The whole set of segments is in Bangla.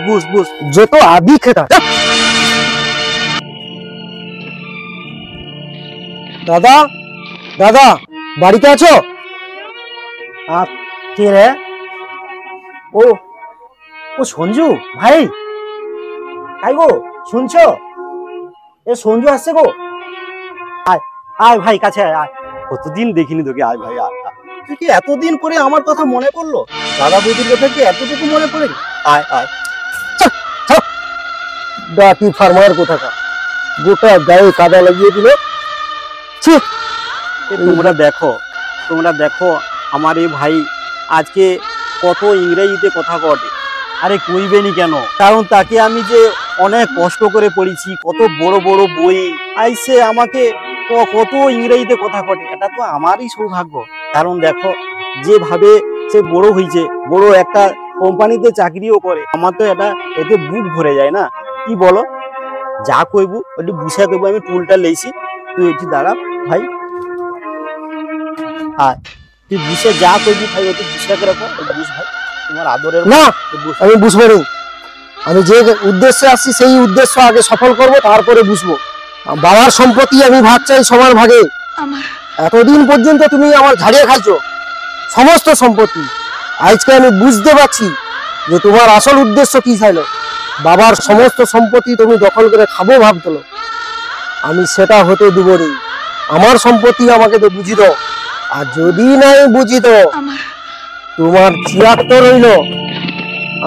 বুঝ বুঝ যত আদি খেতা। দাদা দাদা বাড়িতে আছো? কে রে? ও ও সঞ্জু ভাই, আই গো শুনছো? এ সঞ্জু আসছে গো। আয় আয় ভাই কাছে আয় আয়। কতদিন দেখিনি তোকে, আয় ভাই আয়। তুই কি এতদিন পরে আমার কথা মনে পড়লো? দাদা বৌদির কথা কি এতটুকু মনে পড়ে? আয় আয়। ডাটি ফার্মার কোথাকার, গোটা গায়ে কাদা লাগিয়ে দিল। তোমরা দেখো আমার এই ভাই আজকে কত ইংরেজিতে কথা কটে। আরে কইবেনি কেন, কারণ তাকে আমি যে অনেক কষ্ট করে পড়েছি, কত বড় বড় বই আইসে আমাকে কত ইংরেজিতে কথা কটে। এটা তো আমারই সৌভাগ্য। কারণ দেখো যেভাবে সে বড় হয়েছে, বড় একটা কোম্পানিতে চাকরিও করে, আমার তো এটা এতে বুক ভরে যায় না। কি বলো? যা কইবু একটু বুঝা কইবু। আমি টুলটা লেছি, তুই একটু দাঁড়া ভাই। হ্যাঁ তুই বুঝে যা কইবি ভাই, একটু বুঝা করে রাখো। বুঝ ভাই, তোমার আদরের না। আমি বুঝবো না, আমি যে উদ্দেশ্যে আসছি সেই উদ্দেশ্য আগে সফল করব, তারপরে বুঝবো। বাবার সম্পত্তি আমি ভাগ চাই সমান ভাগে। এতদিন পর্যন্ত তুমি আমার ঝাড়িয়ে খাইছো সমস্ত সম্পত্তি। আজকে আমি বুঝতে পারছি যে তোমার আসল উদ্দেশ্য কি ছিল। বাবার সমস্ত সম্পত্তি তুমি দখল করে খাবো ভাবতো। আমি সেটা হতে দিব না। আমার সম্পত্তি আমাকে তো বুঝি দাও, আর যদি নাই বুঝি তো তোমার ৭৪ হইল।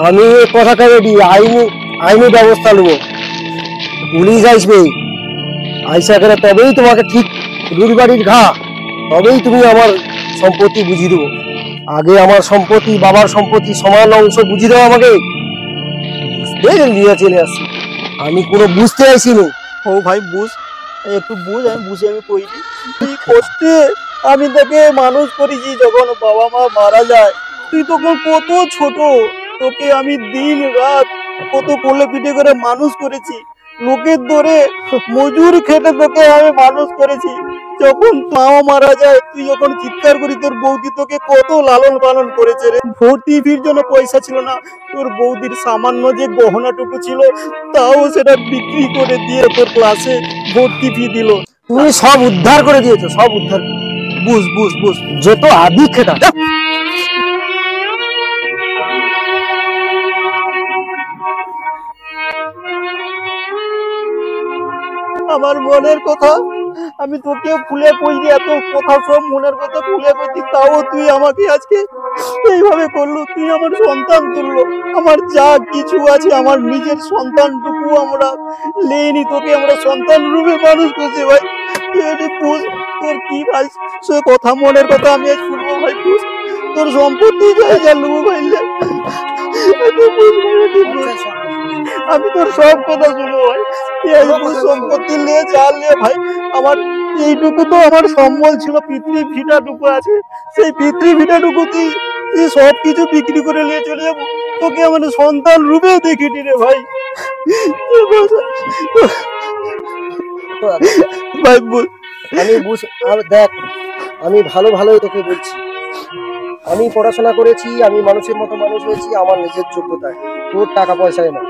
আমি কথাটা রেডি, আইনি ব্যবস্থা নেব। পুলিশ আসবে, আইসা করে তবেই তোমাকে ঠিক রুড়বাড়ির ঘা, তবেই তুমি আমার সম্পত্তি বুঝিয়ে দেবো। আগে আমার সম্পত্তি, বাবার সম্পত্তি সমান অংশ বুঝিয়ে দেবো আমাকে। বুঝতে নিয়ে চলে আসছি, আমি কোনো বুঝতে আইসিনি। ও ভাই বুঝ, একটু বুঝ। আমি বুঝে আমি কইনি তুই কষ্টে আমি তোকে মানুষ করেছি। যখন বাবা মা মারা যায় তুই তখন কত ছোট, তোকে আমি দিন রাত কত কোলে পিঠে করে মানুষ করেছি। লোকের ধরে মজুর খেটে তোকে আমি মানুষ করেছি। যখন মাও মারা যায় তুই যখন চিৎকার করি, তোর বৌদি তোকে কত লালন পালন করেছে রে। ভর্তি ফির জন্য পয়সা ছিল না, তোর বৌদির সামান্য যে গহনাটুকু ছিল তাও সেটা বিক্রি করে দিয়ে তোর ক্লাসে ভর্তি ফি দিল। তুমি সব উদ্ধার করে দিয়েছো, সব উদ্ধার। বুঝ বুঝ বুঝ যত আদি খেটা। আমার মনের কথা আমি তোকে খুলে কইনি, এত কথা সব মনের কথা খুলে কইছি, তাও তুই আমাকে আজকে এইভাবে করলো। তুই আমার সন্তান তুললো, আমার যা কিছু আছে আমার নিজের সন্তানটুকু আমরা লেইনি, তোকে আমরা সন্তান রূপে মানুষ করছি ভাই। তুই তোর কি ভাই সে কথা, মনের কথা আমি আজ শুনবো ভাই। তুই তোর সম্পত্তি যায় যা লুবো ভাইলে, আমি তোর সব কথা শুনবো ভাই। সম্পত্তি নিয়ে চাল নিয়ে ভাই, আমার এইটুকু তো আমার সম্বল ছিল, পিতৃ ভিটাটুকু আছে, সেই পিতৃ ভিটাটুকু তুই সব কিছু বিক্রি করে নিয়ে চলে যাবো। তোকে আমার সন্তান রূপেও দেখিনি রে ভাই। ভাই আমি দেখ, আমি ভালোই তোকে বলছি, আমি পড়াশোনা করেছি, আমি মানুষের মতো মানুষ হয়েছি আমার নিজের যোগ্যতায়, তোর টাকা পয়সায় না।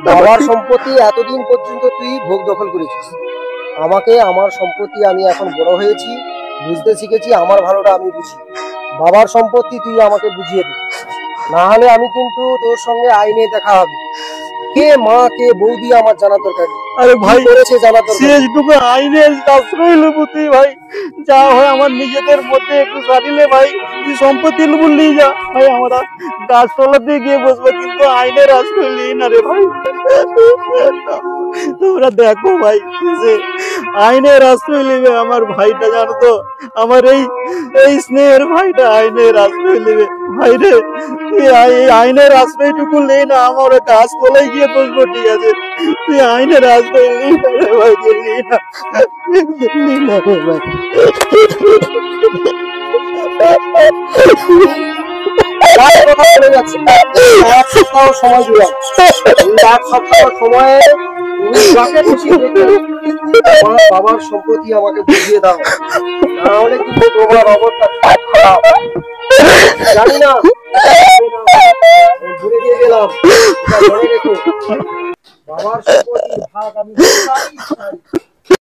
বাবার সম্পত্তি এতদিন পর্যন্ত তুই ভোগ দখল করেছিস। আমাকে আমার সম্পত্তি, আমি এখন বড় হয়েছি, বুঝতে শিখেছি, আমার ভালোটা আমি বুঝি। বাবার সম্পত্তি তুই আমাকে বুঝিয়ে দিস, না হলে আমি কিন্তু তোর সঙ্গে আইনে দেখা হবে। কে মা কে বৌদি আমার জানা দরকার। আরে ভাই করেছে জানা দরকার, শেষটুকু আইনের আশ্রয় লুবু তুই ভাই। যা হয় আমার নিজেদের মধ্যে একটু সারিলে ভাই, তুই সম্পত্তি লুবু নিয়ে যা ভাই। আমরা গাছতলাতে গিয়ে বসবো, কিন্তু আইনের আশ্রয় নিই না রে ভাই। তোমরা দেখো ভাই, যে আইনের আশ্রয় নেবে আমার ভাইটা, জানো তো আমার এই স্নেহের ভাইটা আইনের আশ্রয় নেবে। ভাই রে তুই আইনের আশ্রয়টুকু নেই না, আমার গাছ তলায় গিয়ে বসবো, ঠিক আছে? তুই আইনের আশ্রয় নেই না রে ভাই, নেই না, নেই না রে ভাই। এক সপ্তাহ সময় দিলাম, এক সপ্তাহ সময়ে তুমি যাকে খুশি আমার বাবার সম্পত্তি আমাকে বুঝিয়ে দাও, না হলে কিন্তু তোমার অবস্থা খারাপ। জানি না ঘুরে দিয়ে গেলাম, এটা মনে রেখো। বাবার সম্পত্তির ভাগ আমি কোথায় চাই।